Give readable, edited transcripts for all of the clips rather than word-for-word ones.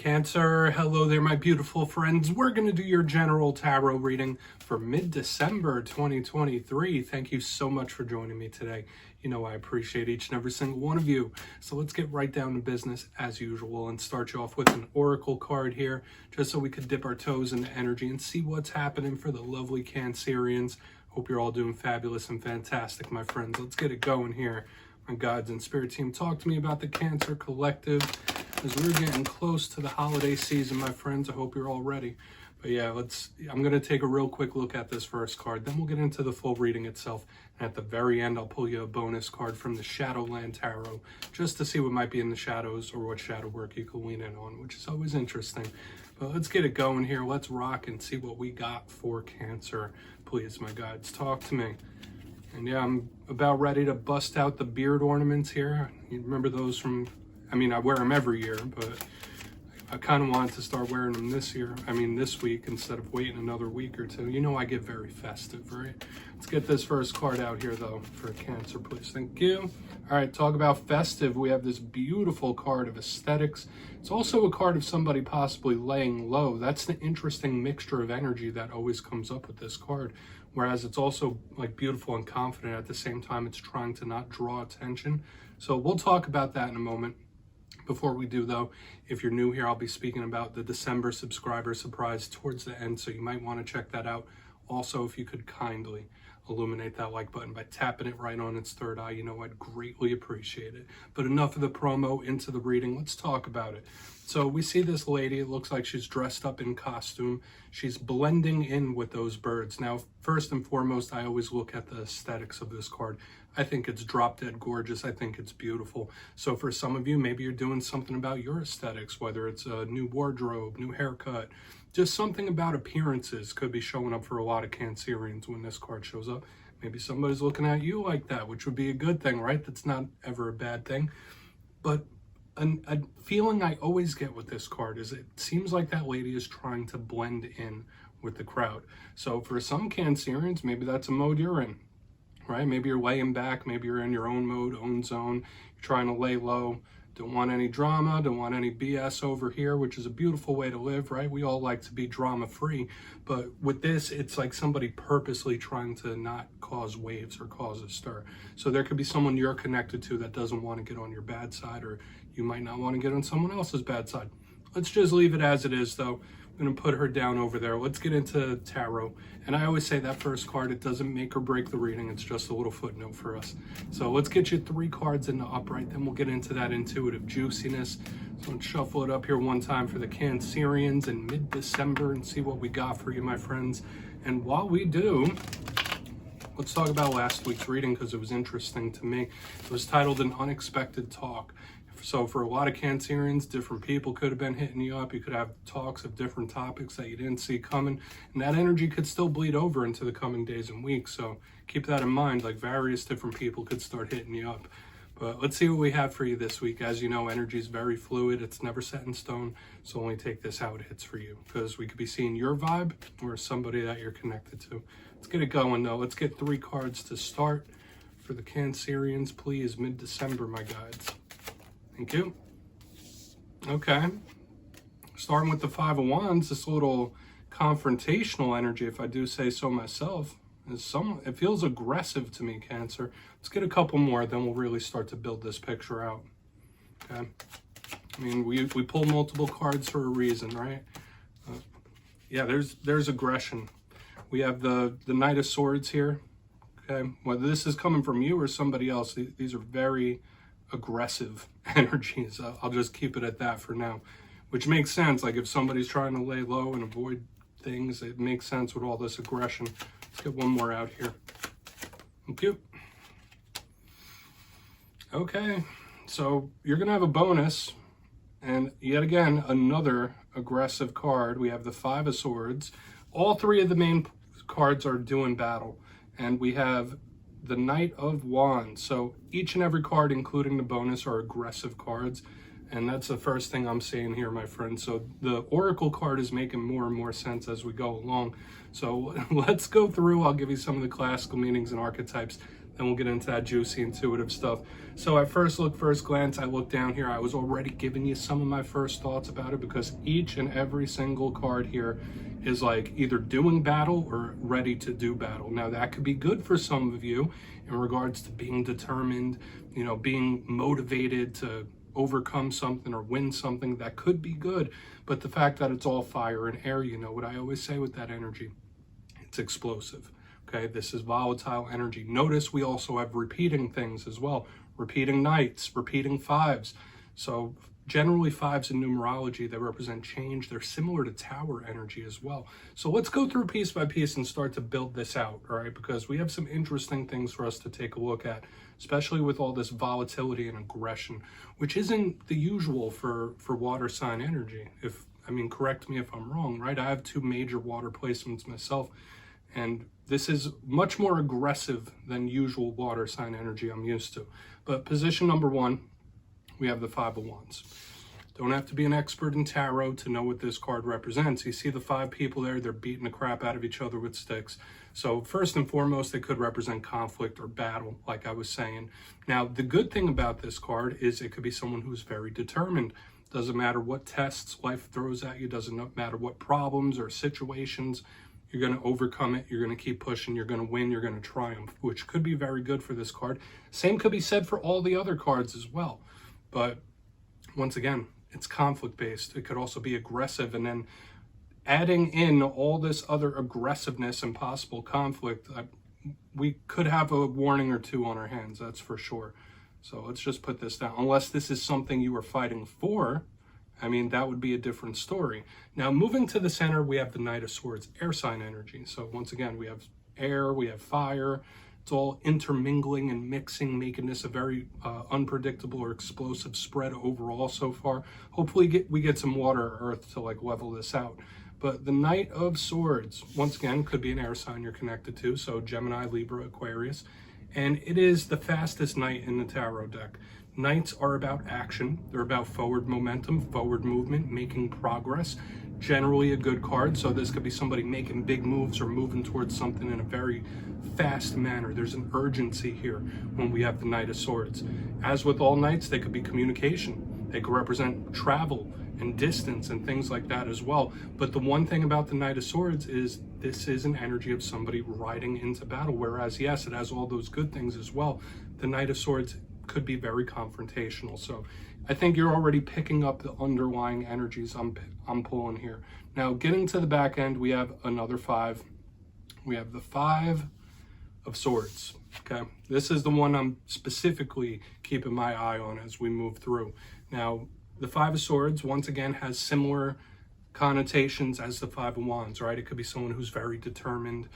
Cancer, hello there, my beautiful friends. We're going to do your general tarot reading for mid-December 2023. Thank you so much for joining me today. You know I appreciate each and every single one of you. So let's get right down to business as usual and start you off with an oracle card here, just so we could dip our toes into energy and see what's happening for the lovely Cancerians. Hope you're all doing fabulous and fantastic, my friends. Let's get it going here. My guides and spirit team, talk to me about the Cancer Collective as we're getting close to the holiday season, my friends. I hope you're all ready. But yeah, I'm going to take a real quick look at this first card. Then we'll get into the full reading itself. And at the very end, I'll pull you a bonus card from the Shadowland Tarot, just to see what might be in the shadows or what shadow work you can lean in on, which is always interesting. But let's get it going here. Let's rock and see what we got for Cancer. Please, my guides, talk to me. And yeah, I'm about ready to bust out the beard ornaments here. You remember those from, I wear them every year, but I kind of wanted to start wearing them this week instead of waiting another week or two. You know I get very festive, right? Let's get this first card out here, though, for Cancer, please. Thank you. All right, talk about festive. We have this beautiful card of aesthetics. It's also a card of somebody possibly laying low. That's the interesting mixture of energy that always comes up with this card. Whereas it's also like beautiful and confident at the same time. It's trying to not draw attention. So we'll talk about that in a moment. Before we do, though, if you're new here, I'll be speaking about the December subscriber surprise towards the end, so you might want to check that out. Also, if you could kindly illuminate that like button by tapping it right on its third eye, I'd greatly appreciate it. But enough of the promo, into the reading. Let's talk about it. So we see this lady. It looks like she's dressed up in costume. She's blending in with those birds. Now, first and foremost, I always look at the aesthetics of this card. I think it's drop dead gorgeous. I think it's beautiful. So for some of you, maybe you're doing something about your aesthetics, whether it's a new wardrobe, new haircut, just something about appearances could be showing up for a lot of Cancerians when this card shows up. Maybe somebody's looking at you like that, which would be a good thing, right? That's not ever a bad thing. But a feeling I always get with this card is it seems like that lady is trying to blend in with the crowd. So for some Cancerians, maybe that's a mode you're in, right? Maybe you're laying back, maybe you're in your own mode, own zone, you're trying to lay low, don't want any drama, don't want any BS over here, which is a beautiful way to live, right? We all like to be drama free, but with this, it's like somebody purposely trying to not cause waves or cause a stir. So there could be someone you're connected to that doesn't want to get on your bad side, or you might not want to get on someone else's bad side. Let's just leave it as it is, though. I'm going to put her down over there. Let's get into tarot. And I always say that first card, it doesn't make or break the reading. It's just a little footnote for us. So let's get you 3 cards in the upright. Then we'll get into that intuitive juiciness. So let's shuffle it up here one time for the Cancerians in mid-December and see what we got for you, my friends. And while we do, let's talk about last week's reading because it was interesting to me. It was titled An Unexpected Talk. So for a lot of Cancerians, different people could have been hitting you up. You could have talks of different topics that you didn't see coming. And that energy could still bleed over into the coming days and weeks. So keep that in mind, like various different people could start hitting you up. But let's see what we have for you this week. As you know, energy is very fluid. It's never set in stone. So only take this how it hits for you. Because we could be seeing your vibe or somebody that you're connected to. Let's get it going, though. Let's get 3 cards to start for the Cancerians, please. Mid-December, my guides. Thank you. Okay. Starting with the 5 of Wands, this little confrontational energy, if I do say so myself, it feels aggressive to me, Cancer. Let's get a couple more, then we'll really start to build this picture out. Okay. We pull multiple cards for a reason, right? Yeah, there's aggression. We have the Knight of Swords here. Okay. Whether this is coming from you or somebody else, these are very aggressive energies. I'll just keep it at that for now, which makes sense. Like if somebody's trying to lay low and avoid things, it makes sense with all this aggression. Let's get one more out here. Thank you. Okay, so you're gonna have a bonus, and yet again another aggressive card. We have the 5 of Swords. All 3 of the main cards are doing battle, and we have the Knight of Wands. So each and every card, including the bonus, are aggressive cards. And that's the first thing I'm seeing here, my friends. So the Oracle card is making more and more sense as we go along. So let's go through. I'll give you some of the classical meanings and archetypes. Then we'll get into that juicy intuitive stuff. So at first glance, I look down here, I was already giving you some of my first thoughts about it, because each and every single card here is like either doing battle or ready to do battle. Now that could be good for some of you in regards to being determined, you know, being motivated to overcome something or win something. That could be good. But the fact that it's all fire and air, you know what I always say with that energy, it's explosive. Okay, this is volatile energy. Notice we also have repeating things as well, repeating nights, repeating fives. So generally fives in numerology, they represent change. They're similar to tower energy as well. So let's go through piece by piece and start to build this out, all right? Because we have some interesting things for us to take a look at, especially with all this volatility and aggression, which isn't the usual for water sign energy. Correct me if I'm wrong, right? I have 2 major water placements myself, and this is much more aggressive than usual water sign energy I'm used to. But position number 1, we have the 5 of Wands. Don't have to be an expert in tarot to know what this card represents. You see the 5 people there, they're beating the crap out of each other with sticks. So first and foremost, they could represent conflict or battle, like I was saying. Now, the good thing about this card is it could be someone who's very determined. Doesn't matter what tests life throws at you, doesn't matter what problems or situations, you're going to overcome it, you're going to keep pushing, you're going to win, you're going to triumph, which could be very good for this card. Same could be said for all the other cards as well. But once again, it's conflict based. It could also be aggressive, and then adding in all this other aggressiveness and possible conflict, we could have a warning or 2 on our hands, that's for sure. So let's just put this down. Unless this is something you are fighting for, that would be a different story. Now, moving to the center, we have the Knight of Swords, air sign energy. So once again, we have air, we have fire. It's all intermingling and mixing, making this a very unpredictable or explosive spread overall so far. Hopefully we get some water or earth to like level this out. But the Knight of Swords, once again, could be an air sign you're connected to. So Gemini, Libra, Aquarius. And it is the fastest knight in the tarot deck. Knights are about action. They're about forward momentum, forward movement, making progress. Generally a good card. So this could be somebody making big moves or moving towards something in a very fast manner. There's an urgency here when we have the Knight of Swords. As with all knights, they could be communication. They could represent travel and distance and things like that as well. But the one thing about the Knight of Swords is this is an energy of somebody riding into battle. Whereas, yes, it has all those good things as well. The Knight of Swords could be very confrontational. So I think you're already picking up the underlying energies I'm pulling here. Now, getting to the back end, we have another 5. We have the 5 of Swords. Okay, this is the one I'm specifically keeping my eye on as we move through. Now, the 5 of Swords, once again, has similar connotations as the 5 of Wands, right? It could be someone who's very determined,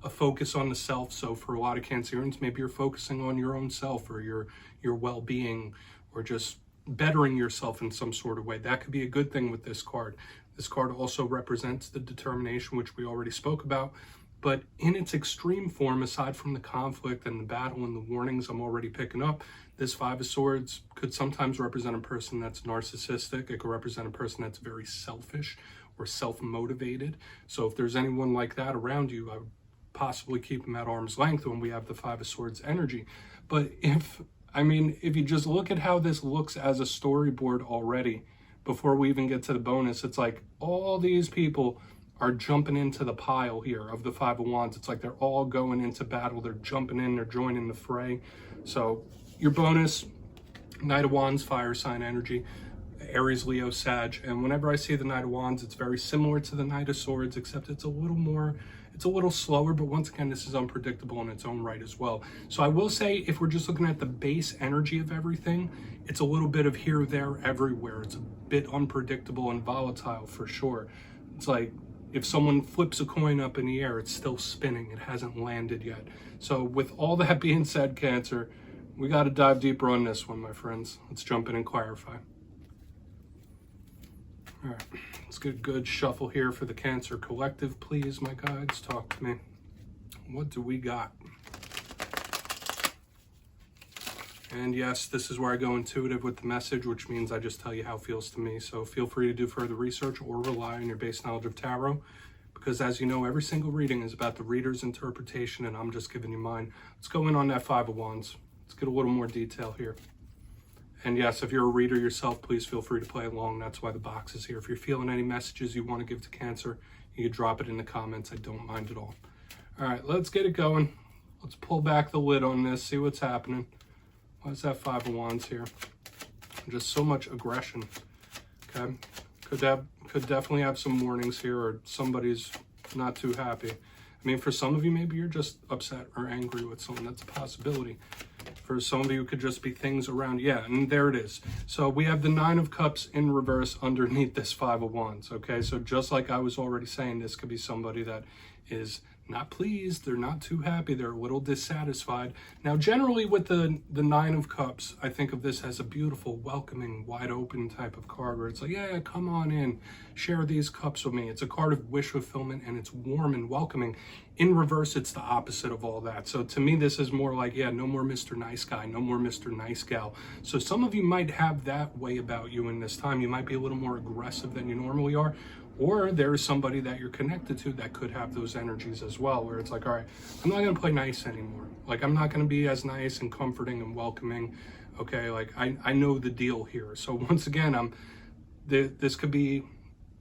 a focus on the self. So for a lot of Cancerians, maybe you're focusing on your own self or your well-being, or just bettering yourself in some sort of way. That could be a good thing with this card. This card also represents the determination, which we already spoke about. But in its extreme form, aside from the conflict and the battle and the warnings I'm already picking up, this 5 of Swords could sometimes represent a person that's narcissistic. It could represent a person that's very selfish or self-motivated. So if there's anyone like that around you, I would possibly keep them at arm's length when we have the 5 of Swords energy. But if you just look at how this looks as a storyboard already, before we even get to the bonus, it's like all these people are jumping into the pile here of the 5 of Wands. It's like they're all going into battle. They're jumping in, they're joining the fray. So your bonus, Knight of Wands, fire sign energy, Aries, Leo, Sag. And whenever I see the Knight of Wands, it's very similar to the Knight of Swords, except it's a little slower, but once again, this is unpredictable in its own right as well. So I will say, if we're just looking at the base energy of everything, it's a little bit of here, there, everywhere. It's a bit unpredictable and volatile for sure. It's like if someone flips a coin up in the air, it's still spinning. It hasn't landed yet. So with all that being said, Cancer, we got to dive deeper on this one, my friends. Let's jump in and clarify. All right, let's get a good shuffle here for the Cancer collective, please, my guides. Talk to me. What do we got? And yes, this is where I go intuitive with the message, which means I just tell you how it feels to me. So feel free to do further research or rely on your base knowledge of tarot. because as you know, every single reading is about the reader's interpretation, and I'm just giving you mine. Let's go in on that Five of Wands. Let's get a little more detail here. And yes, if you're a reader yourself, please feel free to play along. That's why the box is here. If you're feeling any messages you want to give to Cancer, you can drop it in the comments. I don't mind at all. All right, let's get it going. Let's pull back the lid on this, see what's happening. Why is that Five of Wands here? Just so much aggression. Okay, could definitely have some warnings here, or somebody's not too happy. I mean, for some of you, maybe you're just upset or angry with someone. That's a possibility. For some of you, it could just be things around. Yeah, and there it is. So we have the Nine of Cups in reverse underneath this Five of Wands. Okay, so just like I was already saying, this could be somebody that is not pleased, they're not too happy, they're a little dissatisfied. Now, generally with the Nine of Cups, I think of this as a beautiful, welcoming, wide open type of card where it's like, yeah, come on in, share these cups with me. It's a card of wish fulfillment, and it's warm and welcoming. In reverse, it's the opposite of all that. So to me, this is more like, yeah, no more Mr. Nice Guy, no more Mr. Nice Gal. So some of you might have that way about you in this time. You might be a little more aggressive than you normally are. Or there is somebody that you're connected to that could have those energies as well, where it's like, all right, I'm not going to play nice anymore. Like, I'm not going to be as nice and comforting and welcoming. Okay, like, I know the deal here. So once again, this could be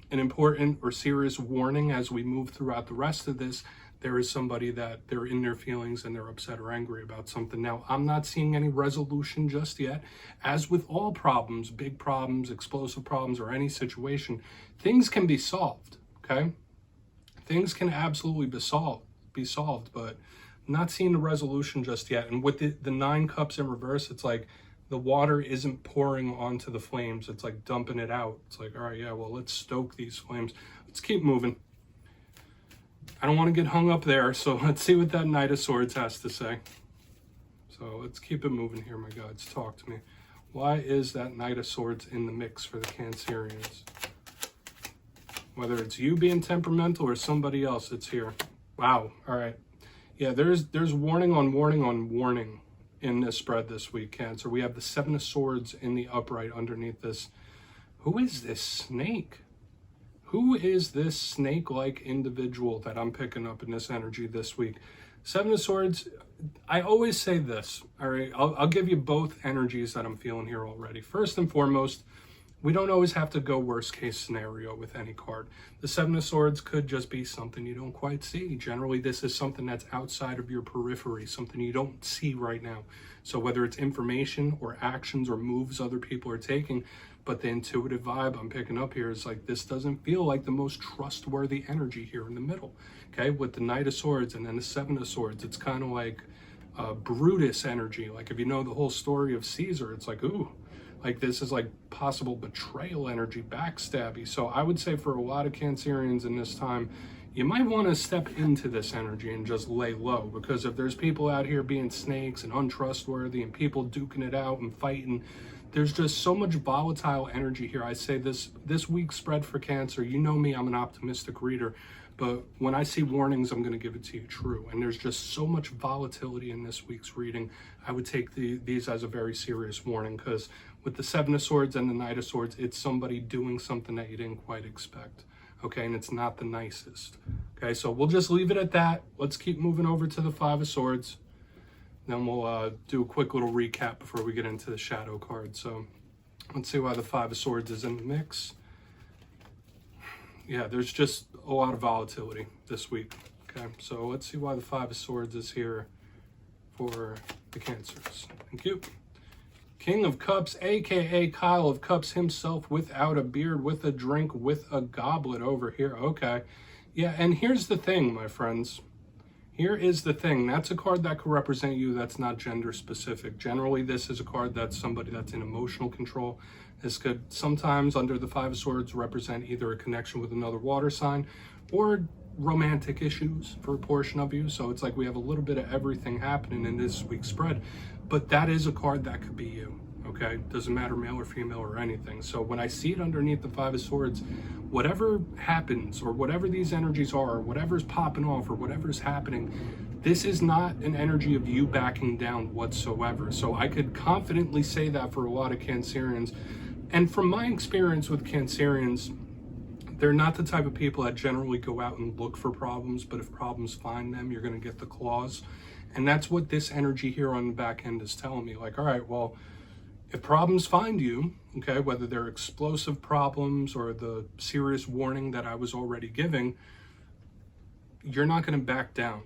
an important or serious warning as we move throughout the rest of this. There is somebody that they're in their feelings and they're upset or angry about something. Now, I'm not seeing any resolution just yet. As with all problems, big problems, explosive problems, or any situation, things can be solved, okay? Things can absolutely be solved, but I'm not seeing the resolution just yet. And with the Nine Cups in reverse, it's like the water isn't pouring onto the flames. It's like dumping it out. It's like, all right, yeah, well, let's stoke these flames. Let's keep moving. I don't want to get hung up there, so let's see what that Knight of Swords has to say. So let's keep it moving here, my guides. Talk to me. Why is that Knight of Swords in the mix for the Cancerians? Whether it's you being temperamental or somebody else, it's here. Wow. All right. Yeah, there's warning on warning on warning in this spread this week, Cancer. We have the Seven of Swords in the upright underneath this. Who is this snake? Who is this snake-like individual that I'm picking up in this energy this week? Seven of Swords, I always say this, all right? I'll give you both energies that I'm feeling here already. First and foremost, we don't always have to go worst case scenario with any card. The Seven of Swords could just be something you don't quite see. Generally, this is something that's outside of your periphery, something you don't see right now. So whether it's information or actions or moves other people are taking, but the intuitive vibe I'm picking up here is like, this doesn't feel like the most trustworthy energy here in the middle, okay? With the Knight of Swords and then the Seven of Swords, it's kind of like Brutus energy. Like if you know the whole story of Caesar, it's like, ooh, like this is like possible betrayal energy, backstabby. So I would say for a lot of Cancerians in this time, you might want to step into this energy and just lay low, because if there's people out here being snakes and untrustworthy and people duking it out and fighting, there's just so much volatile energy here. I say this week's spread for Cancer, you know me, I'm an optimistic reader, but when I see warnings, I'm going to give it to you true. And there's just so much volatility in this week's reading. I would take these as a very serious warning, because with the Seven of Swords and the Knight of Swords, it's somebody doing something that you didn't quite expect. Okay, and it's not the nicest. Okay, so we'll just leave it at that. Let's keep moving over to the Five of Swords. Then we'll do a quick little recap before we get into the shadow card. So let's see why the Five of Swords is in the mix. Yeah, there's just a lot of volatility this week. Okay, so let's see why the Five of Swords is here for the Cancers. Thank you. King of Cups, aka Kyle of Cups himself, without a beard, with a drink, with a goblet over here. Okay. Yeah, and here's the thing, my friends. Here is the thing. That's a card that could represent you that's not gender specific. Generally, this is a card that's somebody that's in emotional control. This could sometimes, under the Five of Swords, represent either a connection with another water sign or romantic issues for a portion of you. So it's like we have a little bit of everything happening in this week's spread. But that is a card that could be you, okay? Doesn't matter male or female or anything. So when I see it underneath the Five of Swords, whatever happens or whatever these energies are, or whatever's popping off or whatever's happening, this is not an energy of you backing down whatsoever. So I could confidently say that for a lot of Cancerians. And from my experience with Cancerians, they're not the type of people that generally go out and look for problems, but if problems find them, you're going to get the claws. And that's what this energy here on the back end is telling me. Like, all right, well, if problems find you, okay, whether they're explosive problems or the serious warning that I was already giving, you're not going to back down,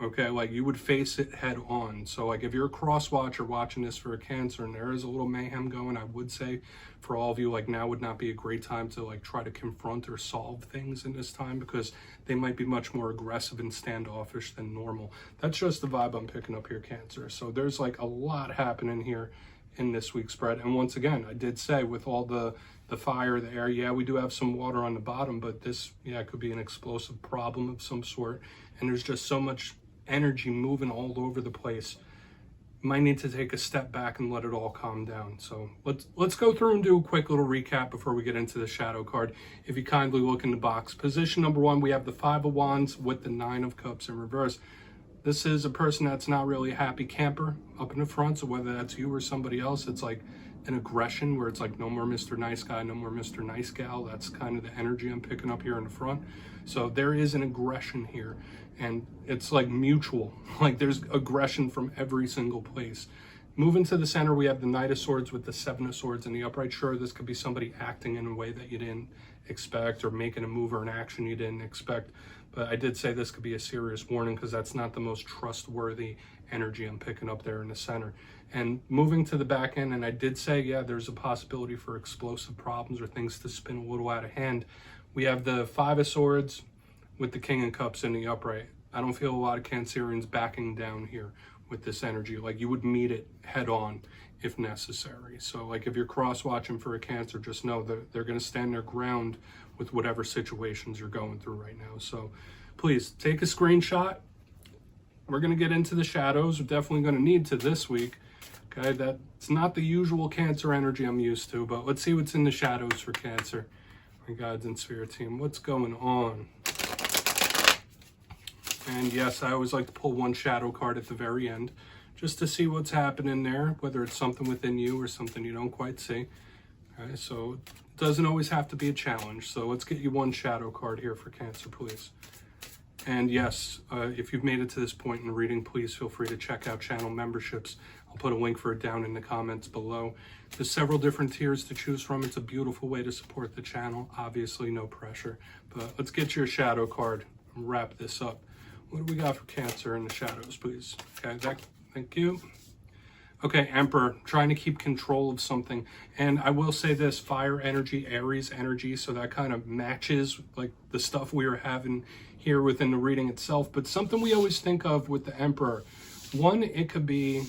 okay? Like, you would face it head on. So, like, if you're a cross watcher watching this for a Cancer and there is a little mayhem going, I would say for all of you, like, now would not be a great time to, like, try to confront or solve things in this time, because they might be much more aggressive and standoffish than normal. That's just the vibe I'm picking up here, Cancer. So there's, like, a lot happening here in this week's spread. And once again, I did say with all the fire, the air, yeah, we do have some water on the bottom, but this, yeah, could be an explosive problem of some sort. And there's just so much energy moving all over the place. You might need to take a step back and let it all calm down. So let's go through and do a quick little recap before we get into the shadow card. If you kindly look in the box, position number 1, we have the 5 of Wands with the 9 of Cups in reverse. This is a person that's not really a happy camper up in the front. So whether that's you or somebody else, it's like an aggression where it's like, no more Mr. Nice Guy, no more Mr. Nice Gal. That's kind of the energy I'm picking up here in the front. So there is an aggression here, and it's like mutual. Like, there's aggression from every single place. Moving to the center, we have the Knight of Swords with the 7 of Swords in the upright. Sure, this could be somebody acting in a way that you didn't expect, or making a move or an action you didn't expect. But I did say this could be a serious warning, because that's not the most trustworthy energy I'm picking up there in the center. And moving to the back end, and I did say, yeah, there's a possibility for explosive problems or things to spin a little out of hand. We have the 5 of Swords with the King of Cups in the upright. I don't feel a lot of Cancerians backing down here with this energy. Like, you would meet it head on if necessary. So, like, if you're cross-watching for a Cancer, just know that they're going to stand their ground with whatever situations you're going through right now. So please take a screenshot. We're going to get into the shadows. We're definitely going to need to this week. Okay, that's not the usual Cancer energy I'm used to, but let's see what's in the shadows for Cancer. My guides and spirit team, what's going on? And yes, I always like to pull one shadow card at the very end, just to see what's happening there, whether it's something within you or something you don't quite see. Okay, so it doesn't always have to be a challenge. So let's get you one shadow card here for Cancer, please. And yes, if you've made it to this point in the reading, please feel free to check out channel memberships. I'll put a link for it down in the comments below. There's several different tiers to choose from. It's a beautiful way to support the channel. Obviously, no pressure. But let's get your shadow card and wrap this up. What do we got for Cancer in the shadows, please? Okay, thank you. Okay, Emperor, trying to keep control of something. And I will say this, fire energy, Aries energy, so that kind of matches like the stuff we were having here within the reading itself. But something we always think of with the Emperor, one, it could be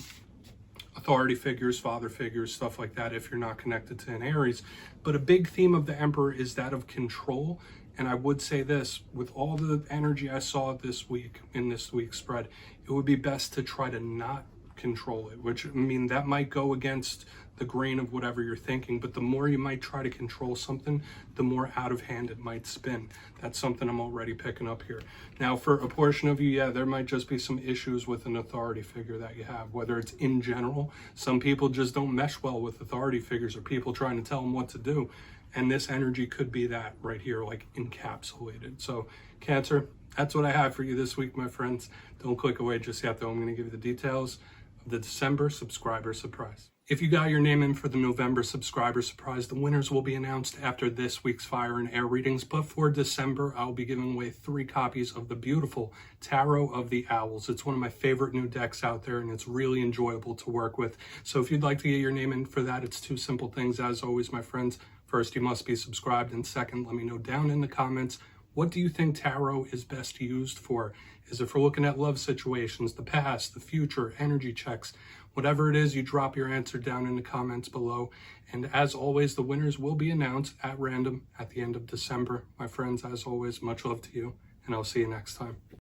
authority figures, father figures, stuff like that if you're not connected to an Aries. But a big theme of the Emperor is that of control. And I would say this, with all the energy I saw this week in this week's spread, it would be best to try to not control it, which, I mean, that might go against the grain of whatever you're thinking, but the more you might try to control something, the more out of hand it might spin. That's something I'm already picking up here. Now, for a portion of you, yeah, there might just be some issues with an authority figure that you have, whether it's in general. Some people just don't mesh well with authority figures or people trying to tell them what to do. And this energy could be that right here, like encapsulated. So Cancer, that's what I have for you this week, my friends. Don't click away just yet, though. I'm going to give you the details of the December subscriber surprise. If you got your name in for the November subscriber surprise, the winners will be announced after this week's fire and air readings. But for December, I'll be giving away 3 copies of the beautiful Tarot of the Owls. It's one of my favorite new decks out there, and it's really enjoyable to work with. So if you'd like to get your name in for that, it's 2 simple things. As always, my friends, first, you must be subscribed. And second, let me know down in the comments, what do you think tarot is best used for? Is it for looking at love situations, the past, the future, energy checks? Whatever it is, you drop your answer down in the comments below. And as always, the winners will be announced at random at the end of December. My friends, as always, much love to you, and I'll see you next time.